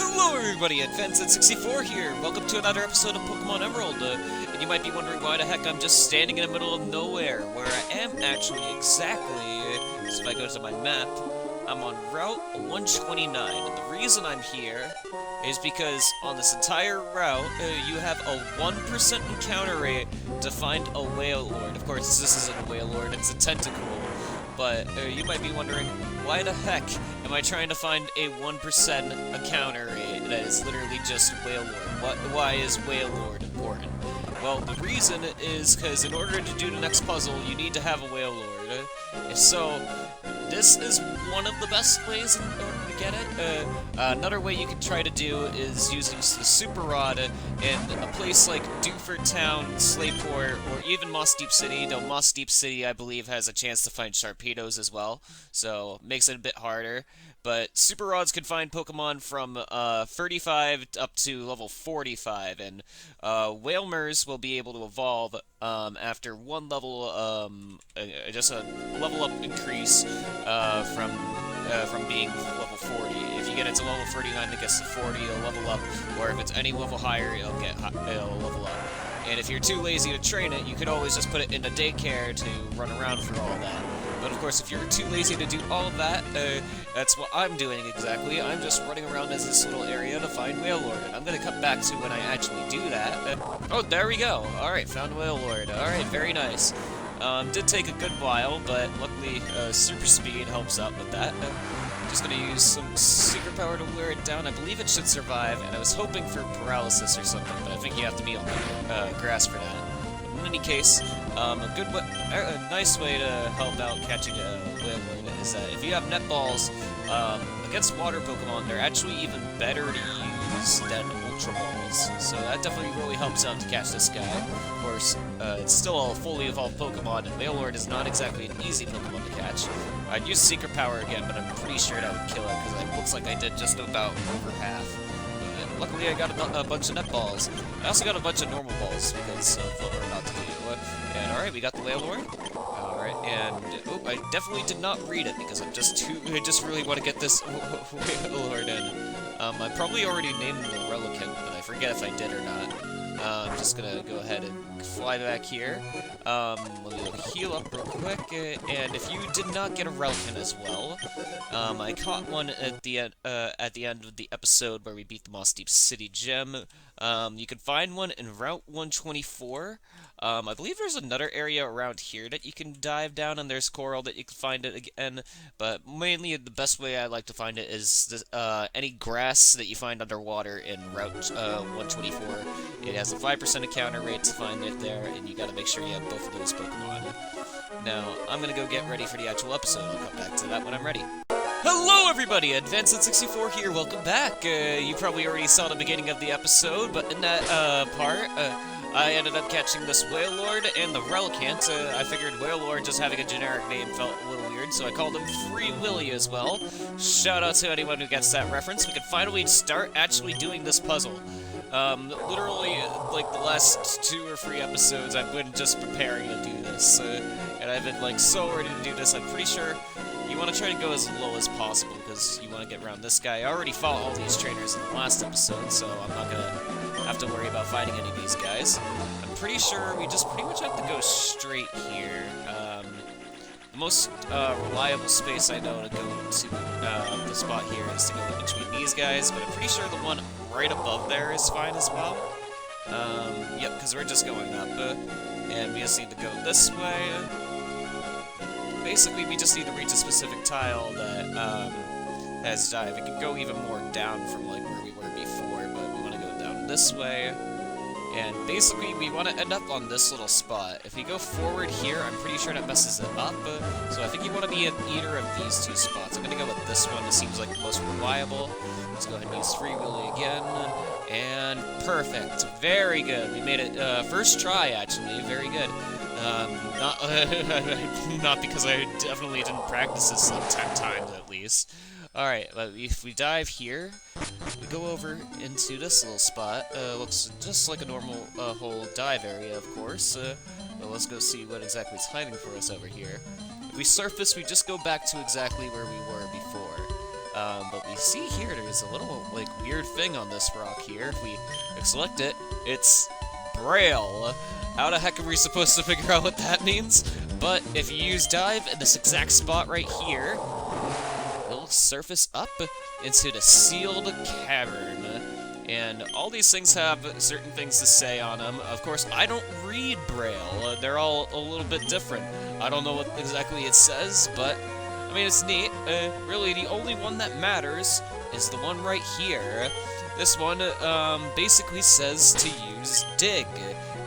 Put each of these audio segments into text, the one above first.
Hello everybody, Advanced64 here. Welcome to another episode of Pokemon Emerald. And you might be wondering why the heck I'm just standing in the middle of nowhere, where I am actually exactly, so if I go to my map, I'm on Route 129. And the reason I'm here is because on this entire route, you have a 1% encounter rate to find a Wailord. Of course, this isn't a Wailord, it's a Tentacool. But you might be wondering, why the heck am I trying to find a 1% encounter rate that is literally just Wailord? Why is Wailord important? Well, the reason is because in order to do the next puzzle, you need to have a Wailord. So, this is one of the best ways in order to get it. Another way you can try to do is using the Super Rod in a place like Fallarbor Town, Slayport, or even Moss Deep City, though Moss Deep City, I believe, has a chance to find Sharpedos as well, so makes it a bit harder. But Super Rods can find Pokemon from 35 up to level 45, and Wailmers will be able to evolve after one level, just a level up increase from being level 40. If you get it to level 39, it gets to 40, it'll level up, or if it's any level higher, it'll level up. And if you're too lazy to train it, you could always just put it into daycare to run around for all that. But of course, if you're too lazy to do all of that, that's what I'm doing exactly. I'm just running around as this little area to find Wailord, and I'm gonna cut back to when I actually do that. Oh, there we go! Alright, found Wailord. Alright, very nice. Did take a good while, but luckily, Super Speed helps out with that. Just gonna use some Secret Power to wear it down. I believe it should survive, and I was hoping for Paralysis or something, but I think you have to be on the grass for that. In any case, a nice way to help out catching a Wailord is that if you have Net Balls, against water Pokemon, they're actually even better to use than Ultra Balls. So that definitely really helps out to catch this guy. Of course, it's still a fully evolved Pokemon, and Wailord is not exactly an easy Pokemon to catch. I'd use Secret Power again, but I'm pretty sure that would kill it, because it looks like I did just about over half. But luckily I got a bunch of Net Balls. I also got a bunch of normal balls, because of what we're about to do. And alright, we got the Wailord. Alright, and oh, I definitely did not read it, because I just really want to get this Wailord in. I probably already named the Relicanth, but I forget if I did or not. I'm just gonna go ahead and fly back here. Let me heal up real quick, and if you did not get a Reilcanth as well, I caught one at the end of the episode where we beat the Moss Deep City Gym. You can find one in Route 124. I believe there's another area around here that you can dive down, and there's coral that you can find it again, but mainly the best way I like to find it is any grass that you find underwater in Route 124. It has a 5% encounter rate to find it there, and you gotta make sure you have both of those Pokemon. Now, I'm gonna go get ready for the actual episode. I'll come back to that when I'm ready. Hello everybody, Advanced64 here, welcome back. You probably already saw the beginning of the episode, but in that part, I ended up catching this Wailord and the Relicanth. I figured Wailord just having a generic name felt a little weird, so I called him Free Willy as well. Shout out to anyone who gets that reference. We can finally start actually doing this puzzle. Literally, like, the last 2 or 3 episodes, I've been just preparing to do this, and I've been, like, so ready to do this. I'm pretty sure you want to try to go as low as possible, because you want to get around this guy. I already fought all these trainers in the last episode, so I'm not gonna have to worry about fighting any of these guys. I'm pretty sure we just pretty much have to go straight here. The most reliable space I know to go to the spot here is to go in between these guys, but I'm pretty sure the one right above there is fine as well. Yep, because we're just going up, and we just need to go this way. Basically, we just need to reach a specific tile that has dive. We can go even more down from like where we were before, but we want to go down this way. And basically, we want to end up on this little spot. If we go forward here, I'm pretty sure that messes it up. So I think you want to be in either of these 2 spots. I'm going to go with this one. It seems like the most reliable. Let's go ahead and use Free Willy again. And perfect. Very good. We made it first try, actually. Very good. Not because I definitely didn't practice this some 10 times at least. Alright, but if we dive here, we go over into this little spot. Looks just like a normal whole dive area, of course. But let's go see what exactly is hiding for us over here. If we surface, we just go back to exactly where we were before. But we see here there's a little, like, weird thing on this rock here. If we select it, it's Braille. How the heck are we supposed to figure out what that means? But if you use dive in this exact spot right here, it'll surface up into the sealed cavern. And all these things have certain things to say on them. Of course, I don't read Braille. They're all a little bit different. I don't know what exactly it says, but I mean, it's neat. Really, the only one that matters is the one right here. This one basically says to use dig.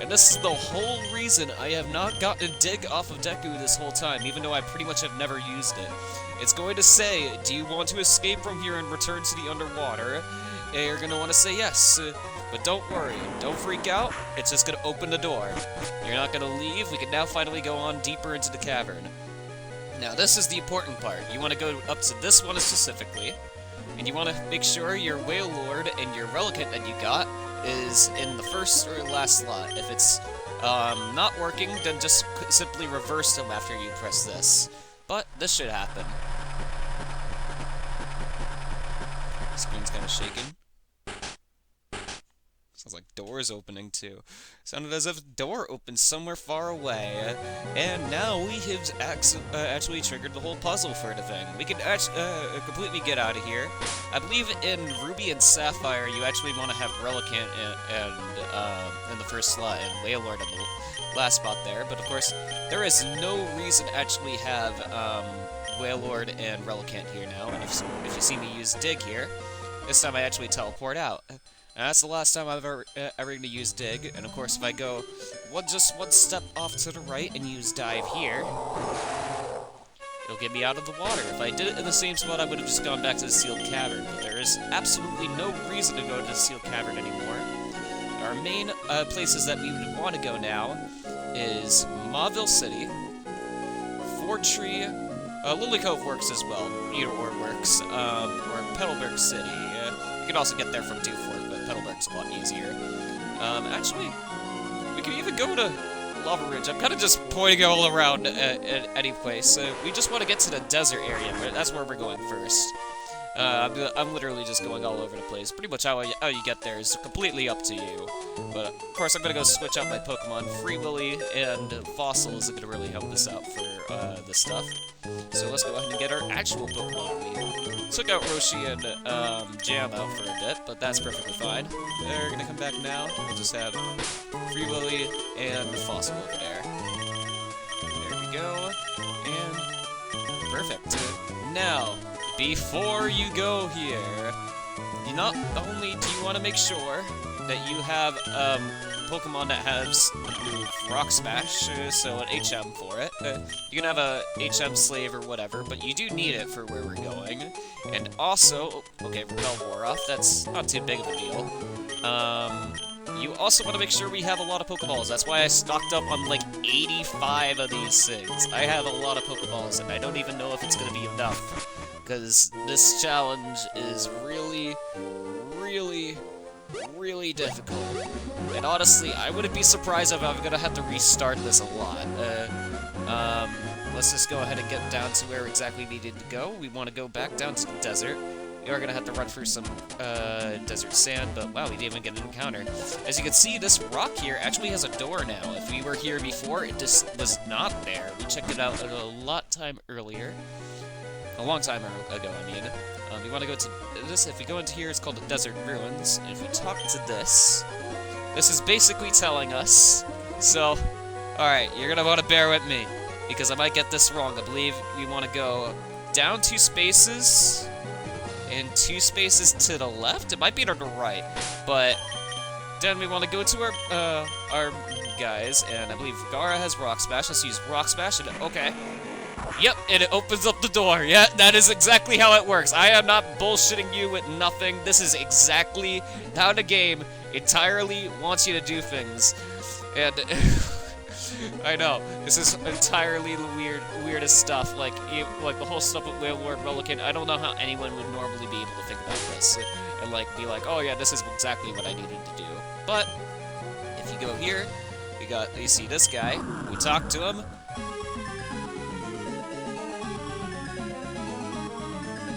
And this is the whole reason I have not gotten a dig off of Deku this whole time, even though I pretty much have never used it. It's going to say, do you want to escape from here and return to the underwater? And you're going to want to say yes. But don't worry, don't freak out, it's just going to open the door. You're not going to leave, we can now finally go on deeper into the cavern. Now this is the important part. You want to go up to this one specifically, and you want to make sure your Wailord and your Relicanth that you got is in the first or last slot. If it's not working, then just simply reverse them after you press this. But this should happen. The screen's kind of shaking. Sounds like doors opening too. Sounded as if a door opened somewhere far away. And now we have actually triggered the whole puzzle for the thing. We can completely get out of here. I believe in Ruby and Sapphire you actually want to have Relicanth in the first slot and Wailord in the last spot there. But of course, there is no reason to actually have Wailord and Relicanth here now. And if you see me use Dig here, this time I actually teleport out. And that's the last time I've ever going to use Dig. And of course, if I go just one step off to the right and use Dive here, it'll get me out of the water. If I did it in the same spot, I would have just gone back to the sealed cavern. But there is absolutely no reason to go to the sealed cavern anymore. Our main places that we would want to go now is Mauville City, Fort Tree, Lily Cove works as well. Either or works. Or Petalburg City. You can also get there from Dewford. Petalburg's a lot easier. Actually, we can even go to Lava Ridge. I'm kind of just pointing all around at any place. We just want to get to the desert area. That's where we're going first. I'm literally just going all over the place. Pretty much how you get there is completely up to you. But of course, I'm going to go switch out my Pokemon. Free Willy and Fossil is going to really help us out for this stuff. So let's go ahead and get our actual Pokemon. We took out Roshi and Jam out for a bit, but that's perfectly fine. They're going to come back now. We'll just have Free Willy and Fossil over there. There we go. And perfect. Now, before you go here, you not only do you want to make sure that you have Pokemon that has Rock Smash, so an HM for it. You can have a HM Slave or whatever, but you do need it for where we're going. And also, okay, Repel wore off, that's not too big of a deal. You also want to make sure we have a lot of Pokeballs. That's why I stocked up on like 85 of these things. I have a lot of Pokeballs, and I don't even know if it's going to be enough. Because this challenge is really difficult. And honestly, I wouldn't be surprised if I'm gonna have to restart this a lot. Let's just go ahead and get down to where exactly we needed to go. We want to go back down to the desert. We are gonna have to run through some desert sand, but wow, we didn't even get an encounter. As you can see, this rock here actually has a door now. If we were here before, it just was not there. We checked it out a long time ago, I mean. We want to go to this. If we go into here, it's called the Desert Ruins. And if we talk to this is basically telling us. So, alright, you're going to want to bear with me, because I might get this wrong. I believe we want to go down 2 spaces, and 2 spaces to the left. It might be to the right, but then we want to go to our guys, and I believe Gara has Rock Smash. Let's use Rock Smash, and okay. Yep, and it opens up the door. Yeah, that is exactly how it works. I am not bullshitting you with nothing. This is exactly how the game entirely wants you to do things. And I know, this is entirely the weirdest stuff. Like the whole stuff with Wailord and Relicanth. I don't know how anyone would normally be able to think about this and like be like, oh yeah, this is exactly what I needed to do. But if you go here, you see this guy. We talk to him.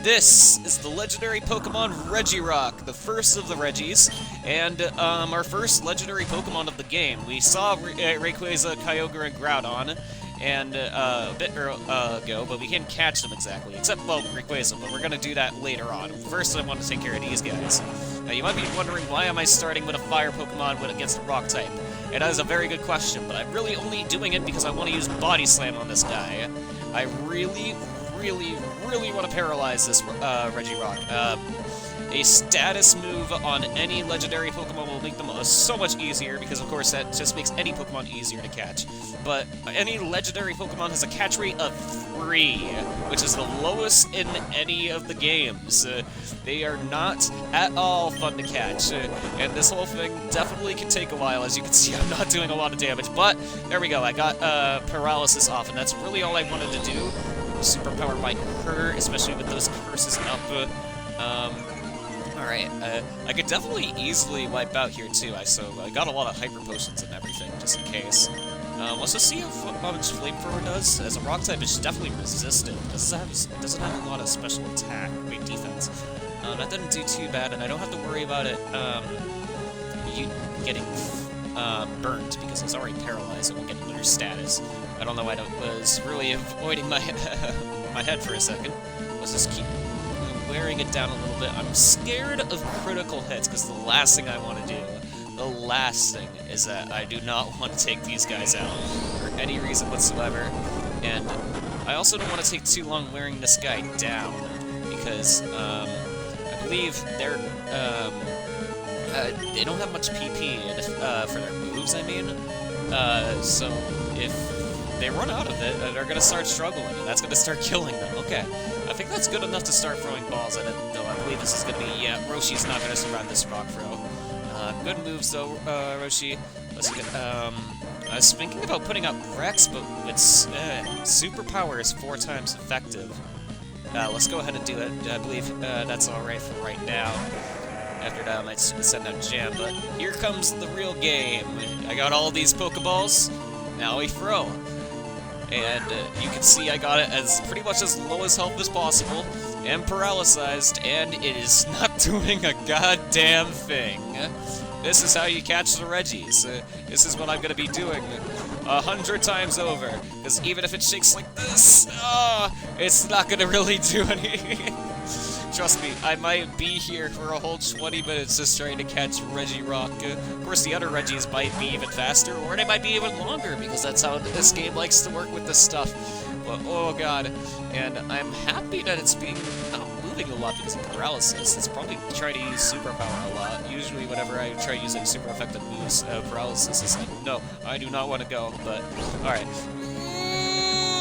This is the legendary Pokemon Regirock, the first of the Regis, and our first legendary Pokemon of the game. We saw Rayquaza, Kyogre, and Groudon and a bit ago, but we can't catch them exactly, except, well, Rayquaza, but we're going to do that later on. First, I want to take care of these guys. Now, you might be wondering, why am I starting with a fire Pokemon against a rock type? And that is a very good question, but I'm really only doing it because I want to use Body Slam on this guy. I really want to paralyze this Regirock. A status move on any legendary Pokemon will make them so much easier, because of course that just makes any Pokemon easier to catch. But any legendary Pokemon has a catch rate of 3, which is the lowest in any of the games. They are not at all fun to catch, and this whole thing definitely can take a while. As you can see, I'm not doing a lot of damage, but there we go. I got paralysis off, and that's really all I wanted to do. Superpower might hurt, especially with those curses up. Alright, I could definitely easily wipe out here too, so I got a lot of Hyper Potions and everything, just in case. Let's just see how much Flamethrower does. As a rock type, it's definitely resistant. Doesn't have a lot of special attack, great defense. That didn't do too bad, and I don't have to worry about it, you getting burnt, because it's already paralyzed. It won't get another status. I don't know why I was really avoiding my head for a second. Let's just keep wearing it down a little bit. I'm scared of critical hits, because the last thing I want to do, the last thing, is that I do not want to take these guys out for any reason whatsoever. And I also don't want to take too long wearing this guy down, because I believe they're they don't have much PP for their moves, I mean. So if they run out of it, they're going to start struggling, and that's going to start killing them. Okay, I think that's good enough to start throwing balls at it, though I believe this is going to be, yeah, Roshi's not going to survive this rock throw. Good moves, though, Roshi. Let's get, I was thinking about putting up Rex, but its superpower is 4 times effective. Let's go ahead and do it. I believe that's alright for right now. After that, I might send out Jam, but here comes the real game. I got all these Pokeballs, now we throw. And you can see I got it as pretty much as low as health as possible, and paralyzed, and it is not doing a goddamn thing. This is how you catch the Regis. This is what I'm going to be doing 100 times over, because even if it shakes like this, it's not going to really do anything. Trust me, I might be here for a whole 20 minutes just trying to catch Regirock. Of course, the other Regis might be even faster, or they might be even longer, because that's how this game likes to work with this stuff. But, oh god. And I'm happy that it's not moving a lot because of paralysis. It's probably trying to use Superpower a lot. Usually whenever I try using super effective moves, paralysis is like, no, I do not want to go, but, alright.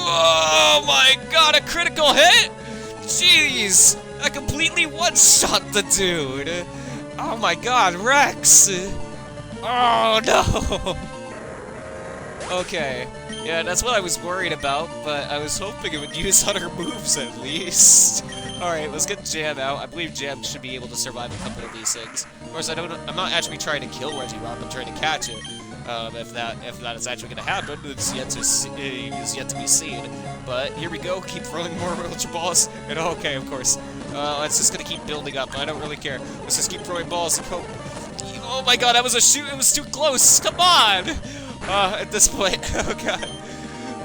Oh my god, a critical hit?! Jeez! I completely one-shot the dude! Oh my god, Rex! Oh no! Okay, yeah, that's what I was worried about, but I was hoping it would use other moves at least. Alright, let's get Jam out. I believe Jam should be able to survive a couple of these things. Of course, I'm not actually trying to kill Regirock, I'm trying to catch it. If that is actually going to happen, it's yet to be seen. But here we go, keep throwing more Ultra Balls, and okay, of course. It's just going to keep building up, I don't really care. Let's just keep throwing balls and hope. Oh my god, that was a shoot, it was too close, come on! At this point, oh god.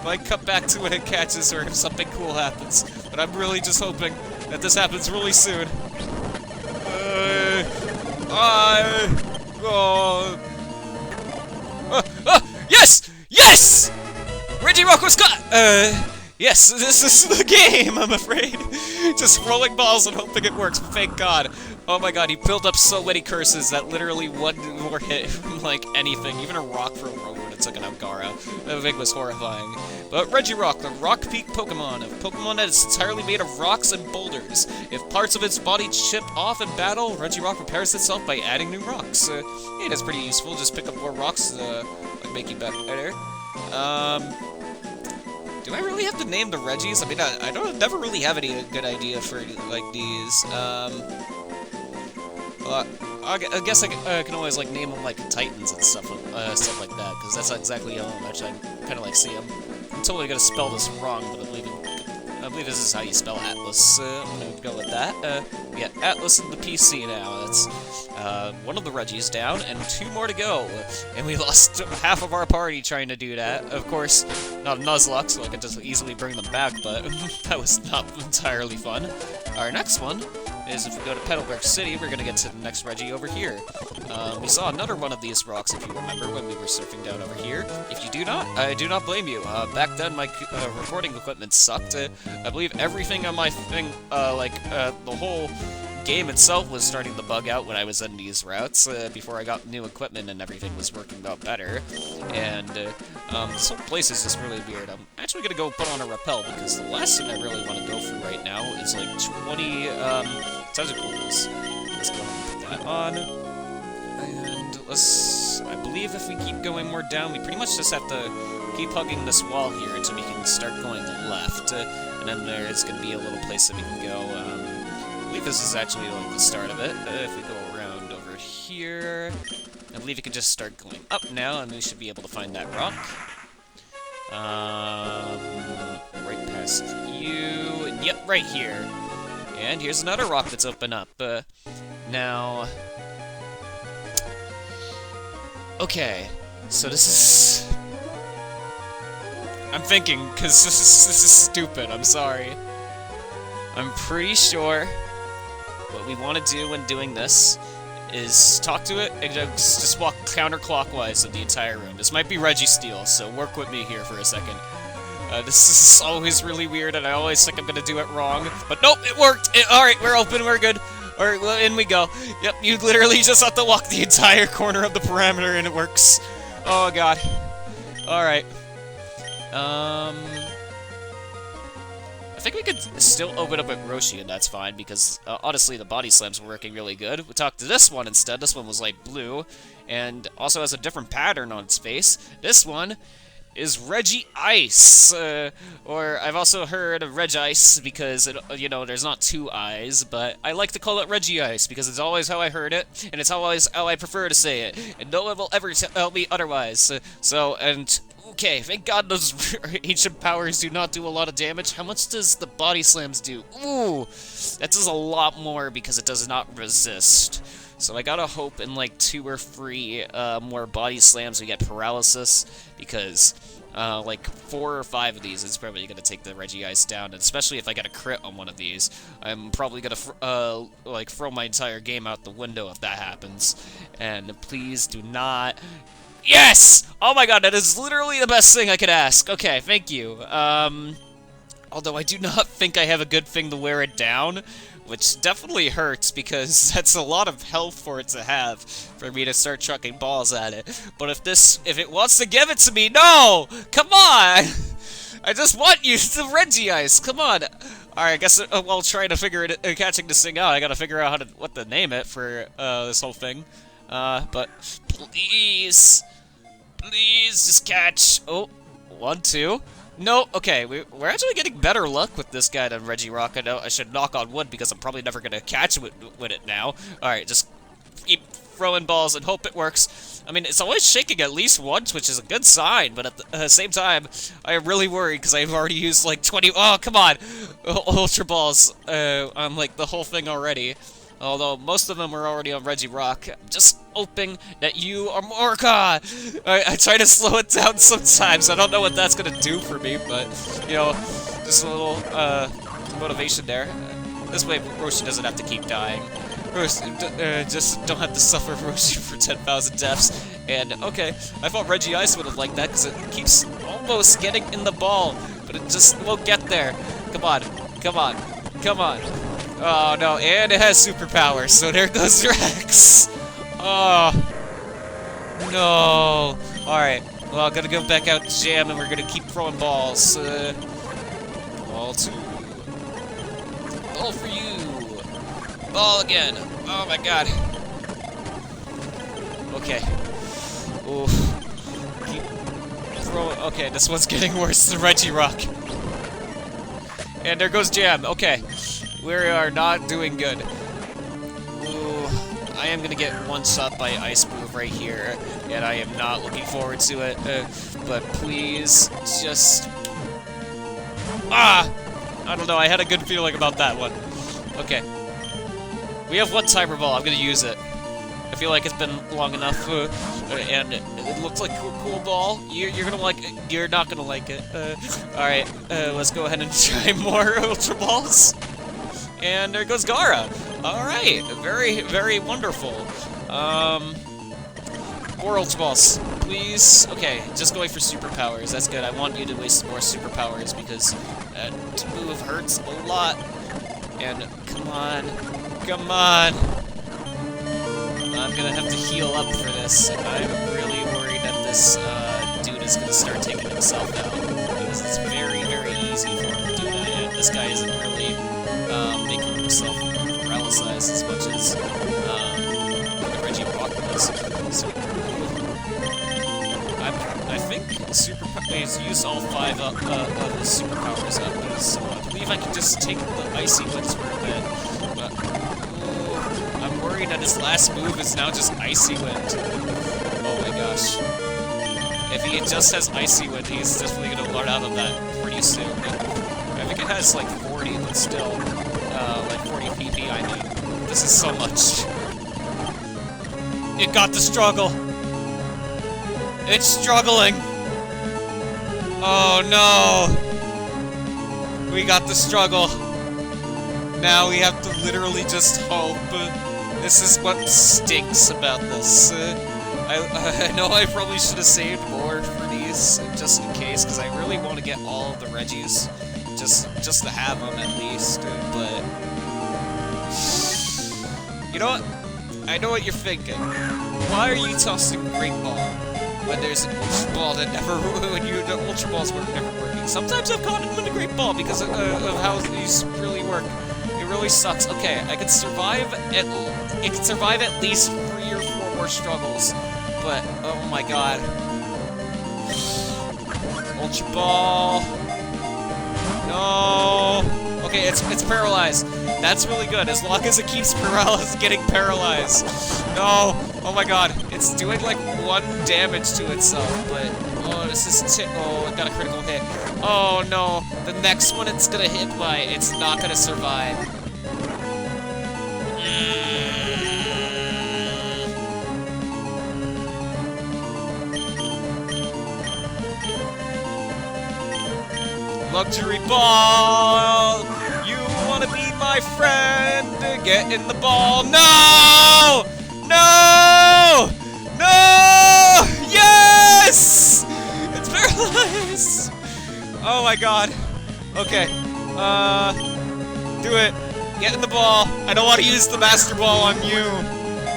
Might come back to when it catches or if something cool happens. But I'm really just hoping that this happens really soon. Yes! Yes! Regirock was caught! Yes, this is the game, I'm afraid. Just throwing balls and hoping it works, thank god. Oh my god, he built up so many curses that literally one more hit from, like, anything. Even a rock for a rogue would have taken out Gara. That thing was horrifying. But Regirock, the rock peak Pokemon, a Pokemon that is entirely made of rocks and boulders. If parts of its body chip off in battle, Regirock repairs itself by adding new rocks. Yeah, that's pretty useful, just pick up more rocks, like make you better. Do I really have to name the Regis? I mean, I never really have any good idea for, like, these. I guess I can always, like, name them, like, Titans and stuff like that, because that's exactly how much I kind of, like, see them. I'm totally gonna spell this wrong, but I'm leaving... I believe this is how you spell Atlas. I'm gonna go with that. We got Atlas in the PC now. That's one of the Regis down, and 2 more to go. And we lost half of our party trying to do that. Of course, not a Nuzlocke, so I could just easily bring them back, but that was not entirely fun. Our next one is if we go to Petalburg City, we're gonna get to the next Regi over here. We saw another one of these rocks, if you remember, when we were surfing down over here. If you do not, I do not blame you. Back then, my recording equipment sucked. I believe everything on my thing, the whole game itself was starting to bug out when I was in these routes, before I got new equipment and everything was working out better. And this whole place is just really weird. I'm actually gonna go put on a rappel, because the last thing I really want to go through right now is like 20 tentacles. Let's go ahead and put that on. And I believe if we keep going more down, we pretty much just have to keep hugging this wall here until we can start going left. And then there's gonna be a little place that we can go. I believe this is actually like the start of it. If we go around over here, I believe we can just start going up now, and we should be able to find that rock. Right past you. Yep, right here. And here's another rock that's open up. Now... Okay, so this is... I'm thinking, because this is stupid, I'm sorry. I'm pretty sure what we want to do when doing this is talk to it and just walk counterclockwise of the entire room. This might be Registeel, so work with me here for a second. This is always really weird, and I always think I'm gonna do it wrong. But nope, it worked! Alright, we're open, we're good. Alright, well, in we go. Yep, you literally just have to walk the entire corner of the parameter, and it works. Oh, God. Alright. I think we could still open up at Roshi, and that's fine, because, honestly, the body slams were working really good. We talked to this one instead. This one was, like, blue, and also has a different pattern on its face. This one is Regice, or I've also heard of Regice, because, you know, there's not 2 eyes, but I like to call it Regice, because it's always how I heard it, and it's always how I prefer to say it, and no one will ever tell me otherwise. Okay, thank God those ancient powers do not do a lot of damage. How much does the body slams do? Ooh, that does a lot more because it does not resist. So I gotta hope in like 2 or 3 more body slams we get paralysis, because like 4 or 5 of these is probably gonna take the Regice down, and especially if I get a crit on one of these, I'm probably gonna like throw my entire game out the window if that happens. And please do not. Yes! Oh my God, that is literally the best thing I could ask. Okay, thank you. Although I do not think I have a good thing to wear it down, which definitely hurts because that's a lot of health for it to have for me to start chucking balls at it. But if it wants to give it to me, no! Come on! I just want you to Regice. Come on. Alright, I guess while trying to figure it, catching this thing out, I gotta figure out what to name it for this whole thing. But please, just catch. Oh, 1, 2. No, okay, we're actually getting better luck with this guy than Regirock. I know I should knock on wood because I'm probably never gonna catch with it now. Alright, just keep throwing balls and hope it works. I mean, it's always shaking at least once, which is a good sign, but at the same time, I am really worried because I've already used like 20. Oh, come on! Ultra balls on like the whole thing already. Although most of them were already on Regirock. I'm just hoping that you are more. God, I try to slow it down sometimes. I don't know what that's gonna do for me, but you know, just a little motivation there. This way, Roshi doesn't have to keep dying. Roshi, just don't have to suffer Roshi for 10,000 deaths. And okay, I thought Regice would have liked that because it keeps almost getting in the ball, but it just won't get there. Come on, come on, come on. Oh no, and it has superpowers, so there goes Rex! Oh, no. Alright, well, I'm gonna go back out to jam, and we're gonna keep throwing balls. Ball 2. Ball for you. Ball again. Oh my God. Okay. Oof. Keep throwing. Okay, this one's getting worse than Regirock. And there goes Jam. Okay. We are not doing good. Ooh, I am gonna get one-shot by Ice Move right here, and I am not looking forward to it. But please, just... Ah! I don't know, I had a good feeling about that one. Okay. We have one timer ball, I'm gonna use it. I feel like it's been long enough, and it looks like a cool ball. You're gonna like it. You're not gonna like it. Alright, let's go ahead and try more Ultra Balls. And there goes Gara. Alright, very, very wonderful. More Ultra Balls, please. Okay, just going for superpowers. That's good. I want you to waste more superpowers because to move hurts a lot. And come on. Come on. I'm gonna have to heal up for this. I'm really worried that this dude is gonna start taking himself out. Because it's very, very easy for him to do that. And this guy isn't really making himself paralyzed as much as the Regirock was. So, I think he's used all 5 of his superpowers up. So I believe I can just take the Icy Winds for a bit. But, I'm worried that his last move is now just Icy Wind. Oh my gosh. If he just has Icy Wind, he's definitely gonna learn out of that pretty soon. I think it has like 40, but still, like 40 PP, I mean. This is so much. It got the struggle. It's struggling. Oh no. We got the struggle. Now we have to literally just hope. This is what stinks about this. I know I probably should have saved more for these, just in case, because I really want to get all of the Regis, just to have them at least, but... You know what? I know what you're thinking. Why are you tossing Great Ball when there's an Ultra Ball that never... when the Ultra Balls were never working? Sometimes I've caught him in the Great Ball because of how these really work. It really sucks. Okay, I could survive at... It can survive at least 3 or 4 more struggles, but oh my god. Ultra Ball. No. Okay, it's paralyzed. That's really good, as long as it keeps getting paralyzed. No. Oh my god. It's doing like 1 damage to itself, but oh, this is oh, it got a critical hit. Oh no. The next one it's gonna hit by, it's not gonna survive. Luxury Ball! You wanna be my friend? Get in the ball. No! No! No! Yes! It's paralyzed! Oh my god. Okay. Do it. Get in the ball. I don't want to use the Master Ball on you.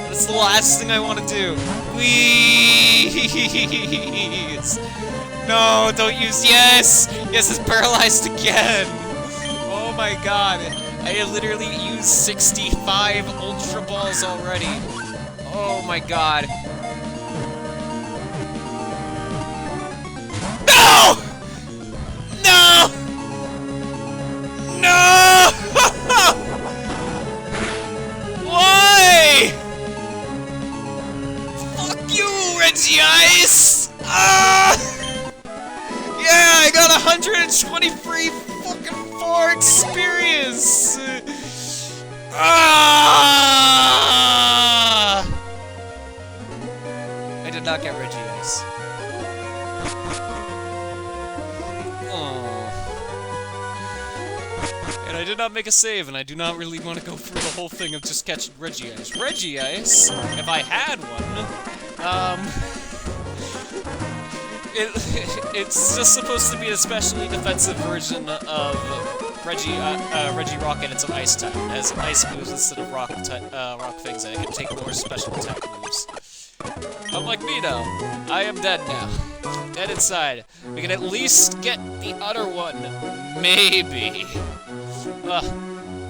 That's the last thing I want to do. Please! No, don't use... Yes! Yes, it's paralyzed again! Oh my god. I have literally used 65 Ultra Balls already. Oh my god. No! No! No! Why? Fuck you, Regice! Ah! Yeah, I got 123 fucking 4 experience! Ah! I did not get Regice. Oh. And I did not make a save, and I do not really want to go through the whole thing of just catching Regice. Regice, if I had one, it's just supposed to be an especially defensive version of Regirock and its ice type. It has ice moves instead of rock things, and it can take more special attack moves. Unlike me though, I am dead now. Dead inside. We can at least get the other one. Maybe.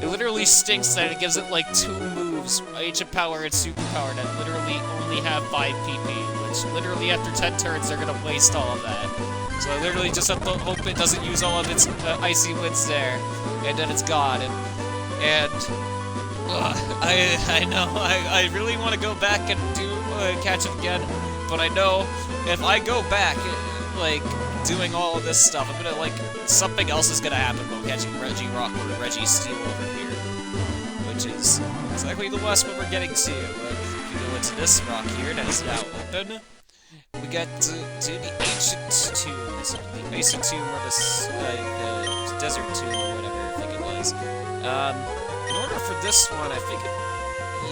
It literally stinks that it gives it like 2 moves, Ancient Power and Superpower, that literally only have 5 PP, which literally after 10 turns they're gonna waste all of that. So I literally just have to hope it doesn't use all of its Icy Winds there, and then it's gone. And I know, I really want to go back and do catch it again, but I know if I go back, like, doing all of this stuff, I'm gonna, like, something else is gonna happen while catching Regirock or Registeel over here. Which is exactly the last one we're getting to. If we go into this rock here that is now open, we get to the ancient tombs. The ancient tomb or the desert tomb or whatever, I think it was. In order for this one, I think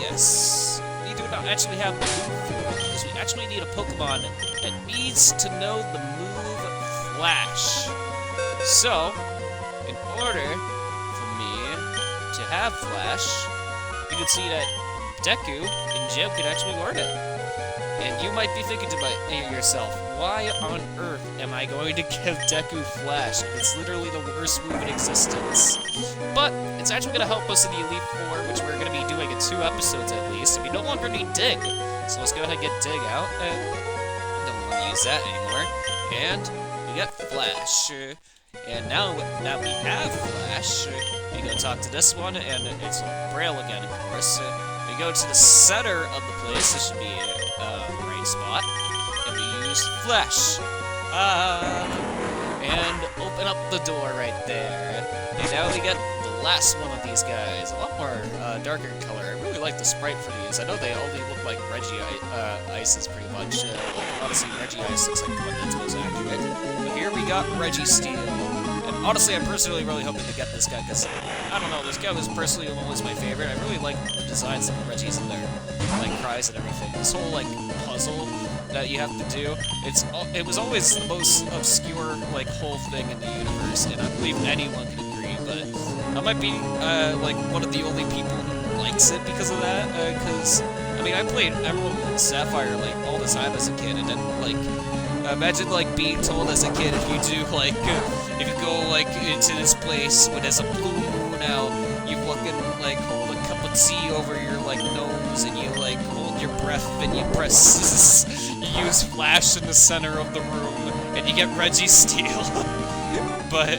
yes, we do not actually have the move for it, because we actually need a Pokemon that needs to know the move Flash. So, in order for me to have Flash, you can see that Deku and Jim could actually learn it. And you might be thinking to yourself, why on earth am I going to give Deku Flash? It's literally the worst move in existence. But it's actually going to help us in the Elite Four, which we're going to be doing in 2 episodes at least, and we no longer need Dig. So let's go ahead and get Dig out, and don't want to use that anymore. And we got Flash. And now that we have Flash, we go talk to this one, and it's Braille again, of course. We go to the center of the place. This should be right spot, and we use Flash. And open up the door right there. And now we get the last one of these guys, a lot more darker in color. I really like the sprite for these. I know they only look like Regices pretty much. Honestly, Regice looks like the one that's most accurate. But here we got Registeel. And honestly, I'm personally really hoping to get this guy, because, I don't know, this guy was personally always my favorite. I really like the designs of the Regis and their, like, cries and everything. This whole, like, puzzle that you have to do, it was always the most obscure, like, whole thing in the universe, and I believe anyone can agree, but I might be, like, one of the only people who likes it because of that, because, I mean, I played Emerald and Sapphire, like, all the time as a kid, and then, like, imagine, like, being told as a kid if you do, like, if you go, like, into this place when there's a blue moon out, you fucking, like, hold a cup of tea over your, like, nose, and you, like, hold your breath, and you press, you use Flash in the center of the room, and you get Registeel. But,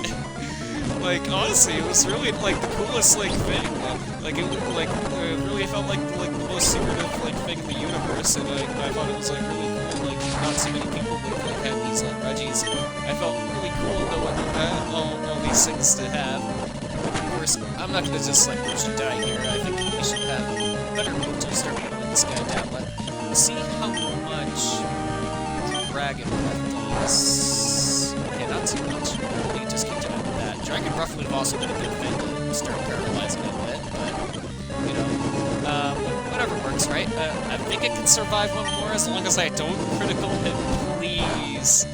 like, honestly, it was really, like, the coolest, like, thing. Like, it really felt like the most secretive, like, thing in the universe, and, like, I thought it was, like, really cool, like, not so many people would, like, have these, like, Regis. I felt really cool knowing all these things to have. Of course, I'm not gonna just, like, push to die here. I think we should have a better move to start putting this guy down, but see how much Dragon Breath does. Okay, not too much. You just keep doing that. Dragon Breath would have also been a good thing to start paralyzing it a bit, but, you know, whatever works, right? I think it can survive one more as long as I don't critical hit, please.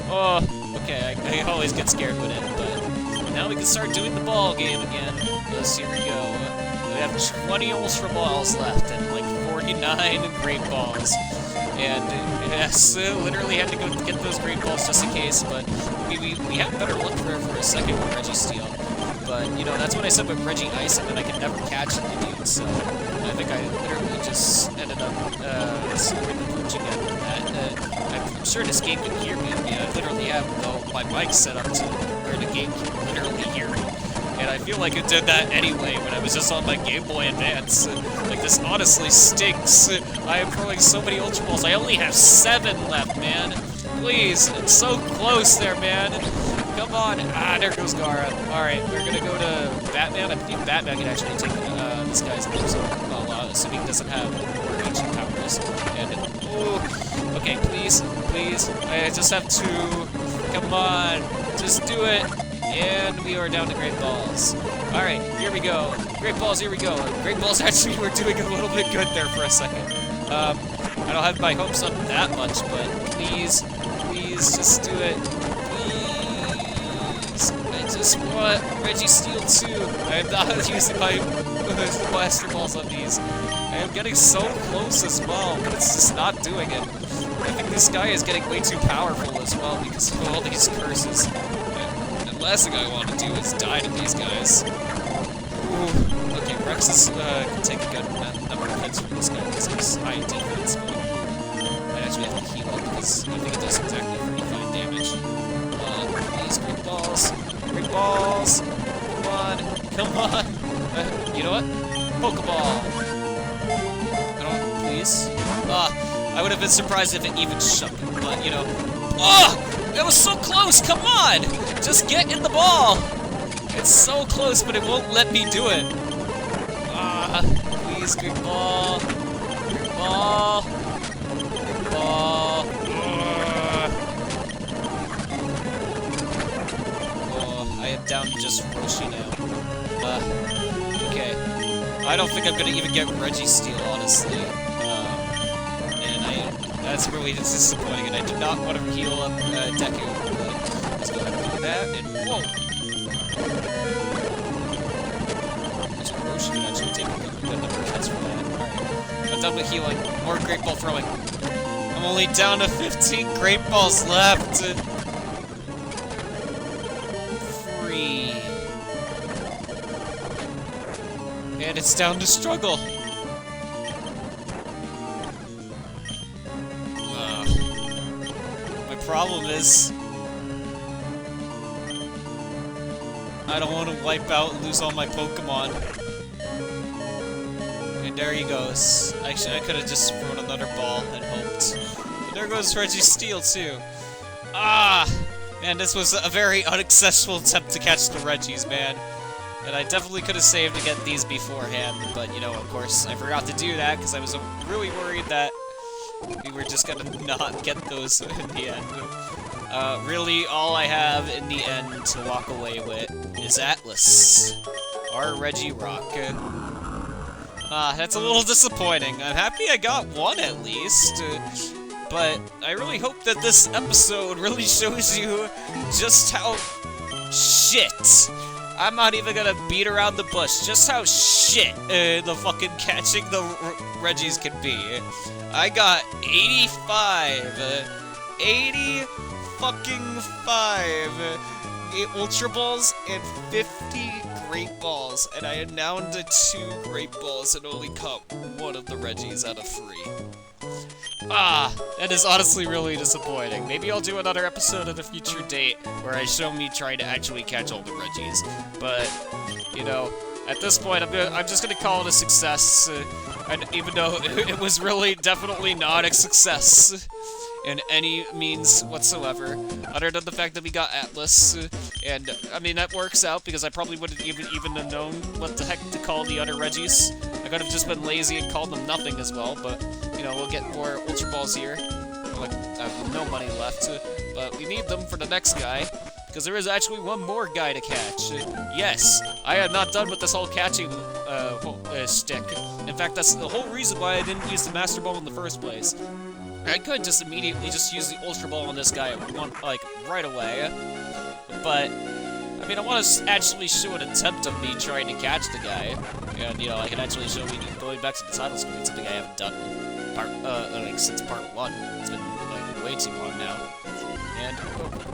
Oh, okay, I always get scared with it, but now we can start doing the ball game again. Yes, here we go. We have 20 Ultra Balls left and, like, 49 Great Balls. And, yes, literally had to go get those Great Balls just in case, but we had better luck for a second with Registeel. But, you know, that's what I said with Regice, and then I could never catch the dude, so I think I literally just ended up screwing the pooch again with that. I'm sure this game can hear me. I mean, I literally have my mic set up to where the game can literally hear me. And I feel like it did that anyway when I was just on my Game Boy Advance. Like, this honestly stinks. I am throwing so many Ultra Balls. I only have 7 left, man. Please, it's so close there, man. Come on. Ah, there goes Gara. Alright, we're gonna go to Batman. I believe Batman can actually take this guy's moves, assuming he doesn't have more ancient powers. And, ooh, okay, please, please. I just have 2. Come on, just do it. And we are down to Great Balls. Alright, here we go. Great Balls, here we go. Great Balls actually were doing a little bit good there for a second. I don't have my hopes up that much, but please, please, just do it. Please. I just want Registeel too. I am not using my Blaster Balls on these. I am getting so close as well, but it's just not doing it. I think this guy is getting way too powerful as well because of all these curses. The last thing I want to do is die to these guys. Ooh. Okay, Rex can take a good number of hits from this guy because he's high defense, but I actually have to heal up because I think it does exactly 35 damage. Please, Great Balls. Great Balls! Come on! Come on! You know what? Pokeball! Please? I would have been surprised if it even shut me, but, you know... It was so close! Come on! Just get in the ball! It's so close, but it won't let me do it. Ah, please, good ball. Good ball. Good ball. Oh, I am down to just Roshi now. Okay. I don't think I'm gonna even get Registeel, honestly. That's really disappointing, and I did not want to heal up Deku, but let's go ahead and do that, and whoa! Actually, Roshi can actually take a good number of hits from that. Alright, I'm done with healing. More Great Ball throwing. I'm only down to 15 Great Balls left! 3. And it's down to struggle. Problem is, I don't want to wipe out and lose all my Pokemon. And there he goes. Actually, I could have just thrown another ball and hoped. But there goes Registeel too. Ah! Man, this was a very unsuccessful attempt to catch the Regis, man. And I definitely could have saved to get these beforehand, but, you know, of course, I forgot to do that because I was really worried that we were just gonna not get those in the end. Really, all I have in the end to walk away with is Atlas, our Regirock. That's a little disappointing. I'm happy I got one at least, but I really hope that this episode really shows you just how shit. I'm not even gonna beat around the bush, just how shit the fucking catching the Regis can be. I got 85. 80 fucking 5 Ultra Balls and 50 Great Balls, and I am down to 2 Great Balls and only caught one of the Regis out of 3. That is honestly really disappointing. Maybe I'll do another episode at a future date where I show me trying to actually catch all the Regis, but, you know, at this point, I'm just gonna call it a success, and even though it was really definitely not a success in any means whatsoever, other than the fact that we got Atlas, and, I mean, that works out, because I probably wouldn't even have known what the heck to call the other Regis. I could have just been lazy and called them nothing as well, but, you know, we'll get more Ultra Balls here. Like, I have no money left, but we need them for the next guy. Because there is actually one more guy to catch. Yes, I am not done with this whole catching stick. In fact, that's the whole reason why I didn't use the Master Ball in the first place. I could just immediately just use the Ultra Ball on this guy right away. But, I mean, I want to actually show an attempt of me trying to catch the guy. And, you know, I can actually show me going back to the title screen, something I haven't done since part 1. It's been, like, way too long now. And,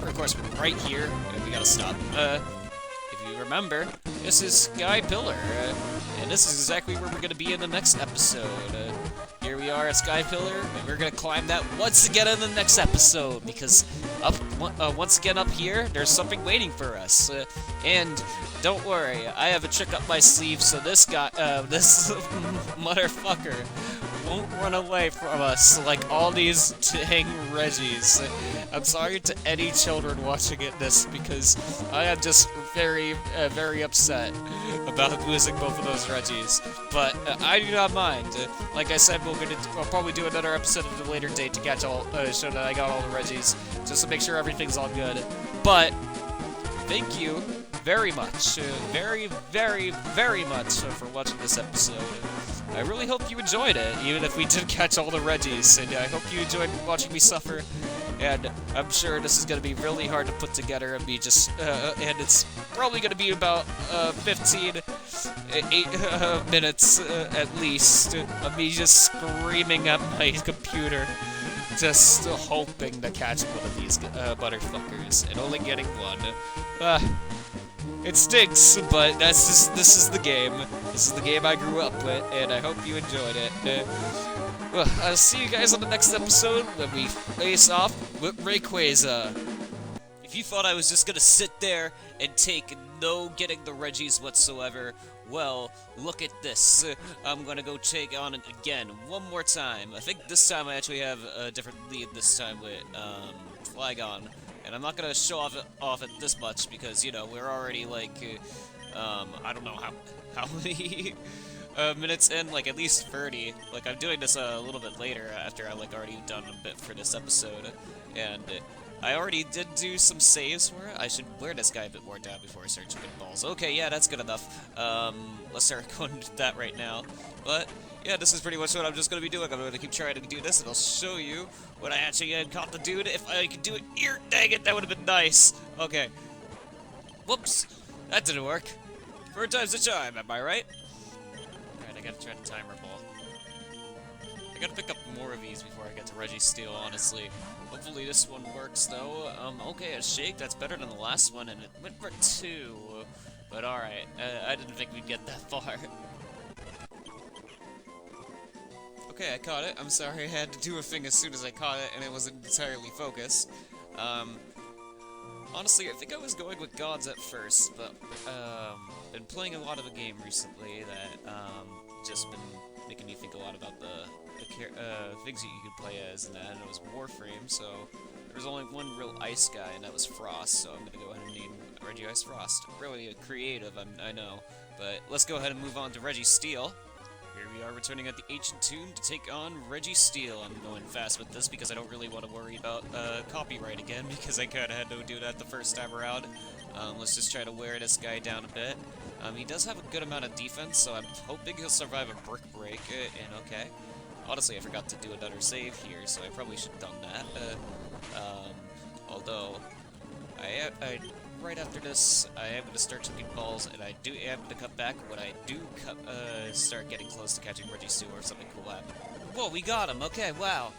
of course, we're right here, and we gotta stop. If you remember, this is Sky Pillar, and this is exactly where we're gonna be in the next episode. Here we are at Sky Pillar, and we're gonna climb that once again in the next episode, because once again up here, there's something waiting for us. And don't worry, I have a trick up my sleeve, so this guy, this motherfucker won't run away from us like all these dang Regis. I'm sorry to any children watching this, because I am just very, very upset about losing both of those Regis. But I do not mind. Like I said, I'll probably do another episode at a later date to catch all, show that I got all the Regis, just to make sure everything's all good. But thank you very much, very, very, very much for watching this episode. I really hope you enjoyed it, even if we didn't catch all the Regis, and I hope you enjoyed watching me suffer, and I'm sure this is going to be really hard to put together and be just, and it's probably going to be about 8 minutes at least of me just screaming at my computer, just hoping to catch one of these motherfuckers, and only getting one. It stinks, but this is the game. This is the game I grew up with, and I hope you enjoyed it. Well, I'll see you guys on the next episode when we face off with Rayquaza. If you thought I was just gonna sit there and take no getting the Regis whatsoever, well, look at this. I'm gonna go take on it again, one more time. I think this time I actually have a different lead this time with, Flygon. And I'm not gonna show off it this much because, you know, we're already, like, I don't know how many minutes in, like, at least 30. Like, I'm doing this a little bit later after I, like, already done a bit for this episode. And I already did do some saves for it. I should wear this guy a bit more down before I start chicken balls. Okay, yeah, that's good enough. Let's start going to that right now. But, yeah, this is pretty much what I'm just going to be doing. I'm going to keep trying to do this, and I'll show you when I actually caught the dude. If I could do it here, dang it, that would have been nice. Okay. Whoops. That didn't work. 4 times the charm, am I right? Alright, I gotta try the timer ball. I gotta pick up more of these before I get to Registeel, honestly. Hopefully this one works, though. Okay, a shake, that's better than the last one, and it went for 2. But alright, I didn't think we'd get that far. Okay, I caught it. I'm sorry I had to do a thing as soon as I caught it, and it wasn't entirely focused. Honestly, I think I was going with gods at first, but, been playing a lot of a game recently that, just been making me think a lot about the things that you could play as, and it was Warframe, so there was only one real ice guy, and that was Frost, so I'm gonna go ahead and name Regice Frost. Really creative, I know, but let's go ahead and move on to Registeel. Here we are returning at the Ancient Tomb to take on Registeel. I'm going fast with this because I don't really want to worry about copyright again, because I kinda had to do that the first time around. Let's just try to wear this guy down a bit. He does have a good amount of defense, so I'm hoping he'll survive a brick break, and okay. Honestly, I forgot to do another save here, so I probably should have done that. Although, right after this, I am going to start chucking balls, and I am going to cut back when I do start getting close to catching Registeel or something cool happen. Whoa, we got him! Okay, wow!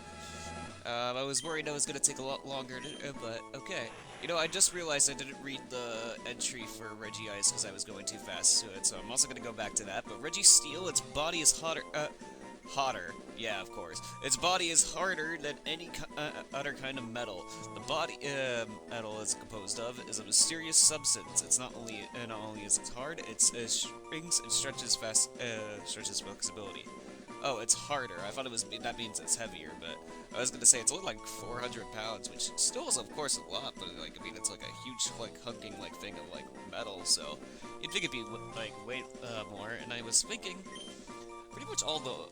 I was worried it was going to take a lot longer, but okay. You know, I just realized I didn't read the entry for Regice because I was going too fast to it, so I'm also going to go back to that. But Registeel, its body is hotter. Yeah, of course. Its body is harder than any other kind of metal. The body metal is composed of is a mysterious substance. It's not only is it hard, it shrinks and stretches flexibility. Oh, it's harder. I thought that means it's heavier, but I was gonna say it's only like 400 pounds, which still is of course a lot, but like I mean it's like a huge like hunking like thing of like metal, so you'd think it'd be like way more. And I was thinking pretty much all the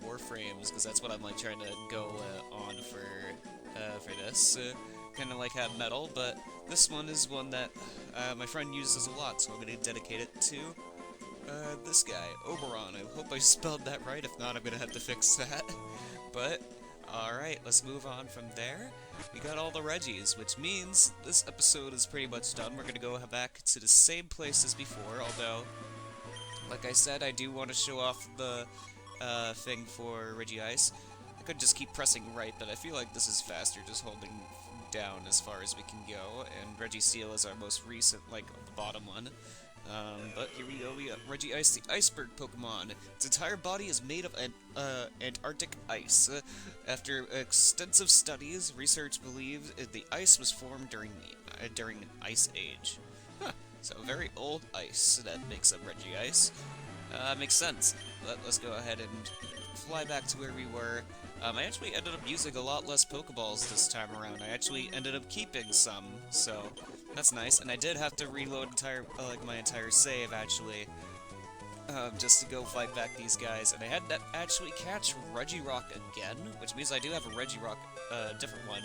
Warframes, because that's what I'm like trying to go on for this. Kind of like have metal, but this one is one that my friend uses a lot, so I'm gonna dedicate it to this guy, Oberon. I hope I spelled that right. If not, I'm gonna have to fix that. But alright, let's move on from there. We got all the Regis, which means this episode is pretty much done. We're gonna go back to the same place as before, although, like I said, I do want to show off the thing for Regice. I could just keep pressing right, but I feel like this is faster, just holding down as far as we can go, and Registeel is our most recent, like, the bottom one. But here we go, we got Regice, the iceberg Pokemon. Its entire body is made of Antarctic ice. After extensive studies, research believes the ice was formed during an ice age. Huh. So very old ice that makes up Regice. Makes sense. Let's go ahead and fly back to where we were. I actually ended up using a lot less Pokeballs this time around. I actually ended up keeping some, so that's nice. And I did have to reload my entire save, actually, just to go fight back these guys. And I had to actually catch Regirock again, which means I do have a Regirock, different one.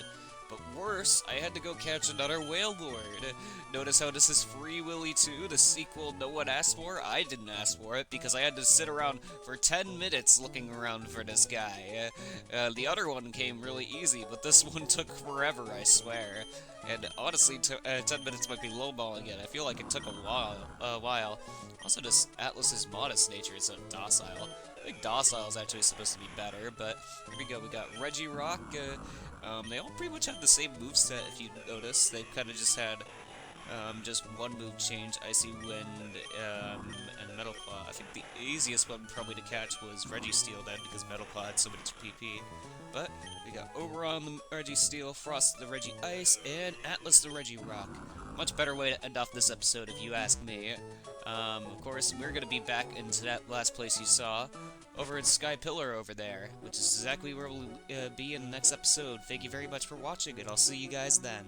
But worse, I had to go catch another Wailord. Notice how this is Free Willy 2, the sequel no one asked for? I didn't ask for it, because I had to sit around for 10 minutes looking around for this guy. The other one came really easy, but this one took forever, I swear. And honestly, 10 minutes might be lowballing it. I feel like it took a while. Also, this Atlas's modest nature is so docile. I think docile is actually supposed to be better, but here we go. We got Regirock. They all pretty much have the same moveset, if you notice. They kind of just had just one move change, Icy Wind, and Metal Claw. I think the easiest one probably to catch was Registeel then, because Metal Claw had so much PP. But we got Oberon the Registeel, Frost the Regice, and Atlas the Regirock. Much better way to end off this episode, if you ask me. Of course, we're going to be back into that last place you saw, over at Sky Pillar over there, which is exactly where we'll be in the next episode. Thank you very much for watching, and I'll see you guys then.